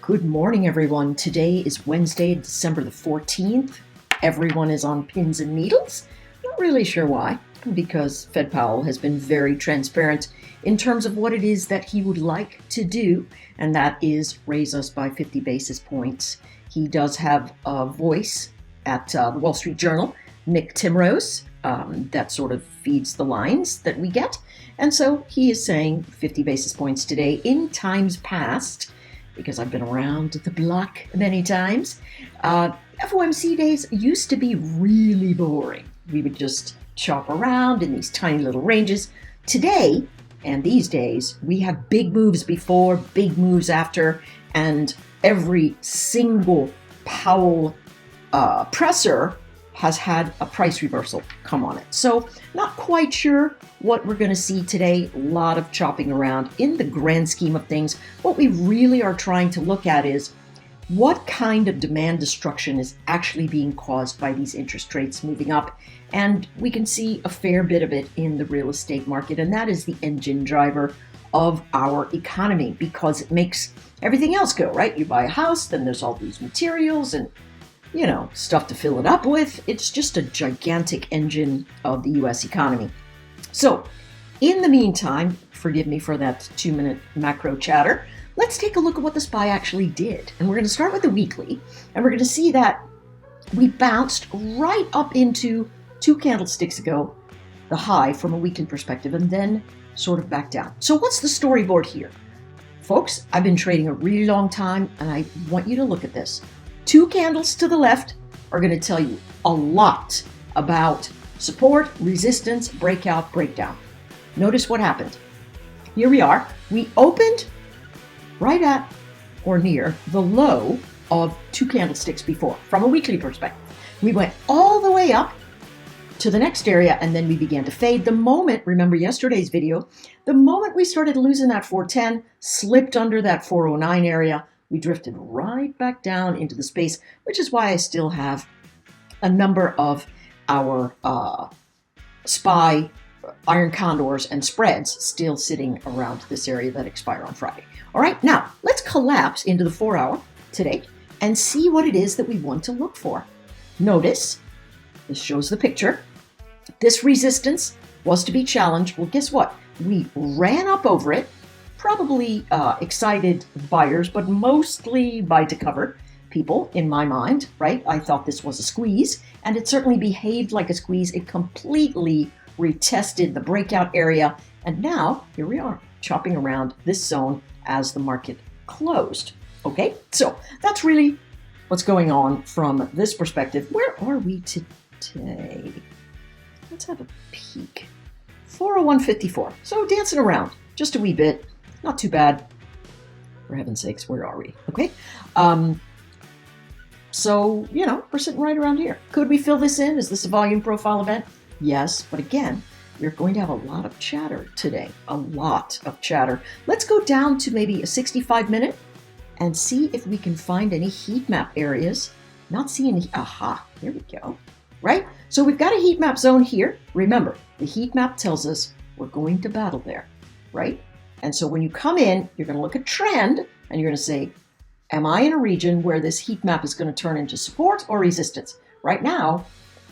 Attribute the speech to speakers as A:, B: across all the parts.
A: Good morning, everyone. Today is Wednesday, December the 14th. Everyone is on pins and needles. Not really sure why, because Fed Powell has been very transparent in terms of what it is that he would like to do, and that is raise us by 50 basis points. He does have a voice at the Wall Street Journal, Nick Timrose, that sort of feeds the lines that we get. And so he is saying 50 basis points today. In times past, because I've been around the block many times, FOMC days used to be really boring. We would just chop around in these tiny little ranges. Today, and these days, we have big moves before, big moves after, and every single Powell presser has had a price reversal come on it. So not quite sure what we're going to see today. A lot of chopping around. In the grand scheme of things, what we really are trying to look at is what kind of demand destruction is actually being caused by these interest rates moving up. And we can see a fair bit of it in the real estate market, and that is the engine driver of our economy because it makes everything else go, right? You buy a house, then there's all these materials and stuff to fill it up with. It's just a gigantic engine of the US economy. So in the meantime, forgive me for that 2-minute macro chatter, let's take a look at what the SPY actually did. And we're going to start with the weekly, and we're going to see that we bounced right up into 2 candlesticks ago, the high from a weekly perspective, and then sort of back down. So what's the storyboard here? Folks, I've been trading a really long time, and I want you to look at this. 2 candles to the left are going to tell you a lot about support, resistance, breakout, breakdown. Notice what happened. Here we are. We opened right at or near the low of 2 candlesticks before from a weekly perspective. We went all the way up to the next area and then we began to fade. The moment, remember yesterday's video, the moment we started losing that 410, slipped under that 409 area, we drifted right back down into the space, which is why I still have a number of our SPY iron condors and spreads still sitting around this area that expire on Friday. All right, now let's collapse into the 4-hour today and see what it is that we want to look for. Notice, this shows the picture. This resistance was to be challenged. Well, guess what? We ran up over it. Probably excited buyers, but mostly buy to cover people in my mind, right? I thought this was a squeeze, and it certainly behaved like a squeeze. It completely retested the breakout area, and now here we are chopping around this zone as the market closed. Okay, so that's really what's going on from this perspective. Where are we today? Let's have a peek. 401.54. So dancing around just a wee bit. Not too bad. For heaven's sakes, where are we? Okay. So, we're sitting right around here. Could we fill this in? Is this a volume profile event? Yes, but again, we're going to have a lot of chatter today. A lot of chatter. Let's go down to maybe a 65-minute and see if we can find any heat map areas. Not seeing any. Aha, there we go. Right? So we've got a heat map zone here. Remember, the heat map tells us we're going to battle there, right? And so when you come in, you're going to look at trend and you're going to say, am I in a region where this heat map is going to turn into support or resistance? Right now,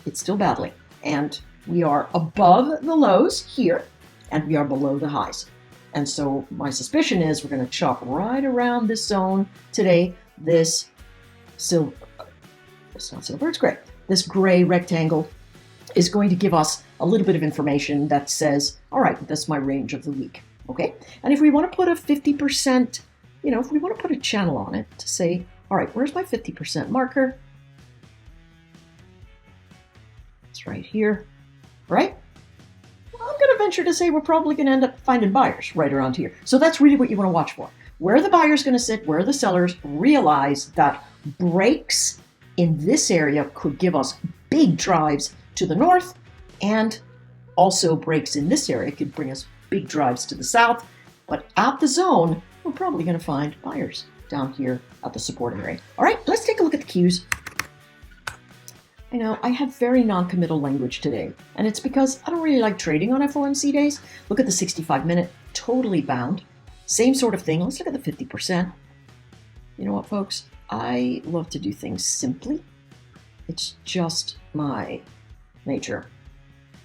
A: it's still battling. And we are above the lows here and we are below the highs. And so my suspicion is we're going to chop right around this zone today. This silver, it's not silver, it's gray. This gray rectangle is going to give us a little bit of information that says, all right, that's my range of the week. Okay, and if we want to put a 50%, if we want to put a channel on it to say, all right, where's my 50% marker? It's right here, right? Well, I'm going to venture to say we're probably going to end up finding buyers right around here. So that's really what you want to watch for. Where are the buyers going to sit? Where are the sellers? Realize that breaks in this area could give us big drives to the north, and also breaks in this area could bring us big drives to the south, but at the zone, we're probably going to find buyers down here at the support area. All right, let's take a look at the cues. I have very non-committal language today, and it's because I don't really like trading on FOMC days. Look at the 65-minute, totally bound. Same sort of thing. Let's look at the 50%. You know what, folks? I love to do things simply. It's just my nature.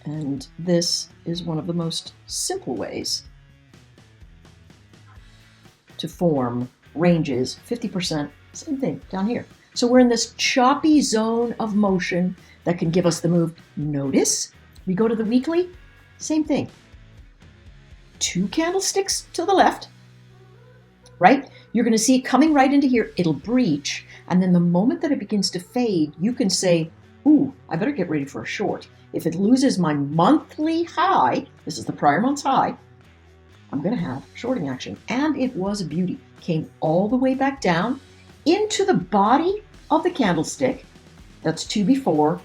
A: And this is one of the most simple ways to form ranges, 50%, same thing down here. So we're in this choppy zone of motion that can give us the move. Notice, we go to the weekly, same thing. 2 candlesticks to the left, right? You're going to see it coming right into here. It'll breach. And then the moment that it begins to fade, you can say, ooh, I better get ready for a short. If it loses my monthly high, this is the prior month's high, I'm going to have shorting action. And it was a beauty. Came all the way back down into the body of the candlestick. That's 2 before,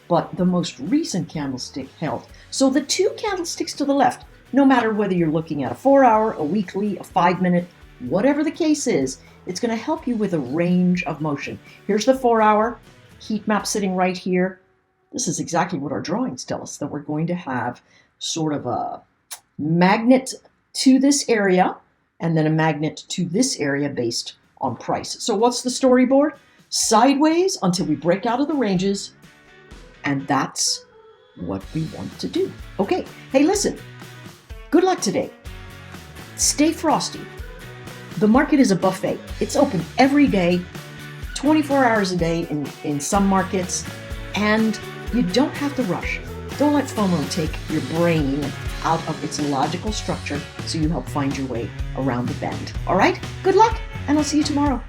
A: but the most recent candlestick held. So the 2 candlesticks to the left, no matter whether you're looking at a 4-hour, a weekly, a 5-minute, whatever the case is, it's going to help you with a range of motion. Here's the 4-hour heat map sitting right here. This is exactly what our drawings tell us, that we're going to have sort of a magnet to this area and then a magnet to this area based on price. So what's the storyboard? Sideways until we break out of the ranges, and that's what we want to do. Okay, hey, listen, good luck today. Stay frosty. The market is a buffet. It's open every day, 24 hours a day in some markets, and you don't have to rush. Don't let FOMO take your brain out of its logical structure so you help find your way around the bend. All right? Good luck, and I'll see you tomorrow.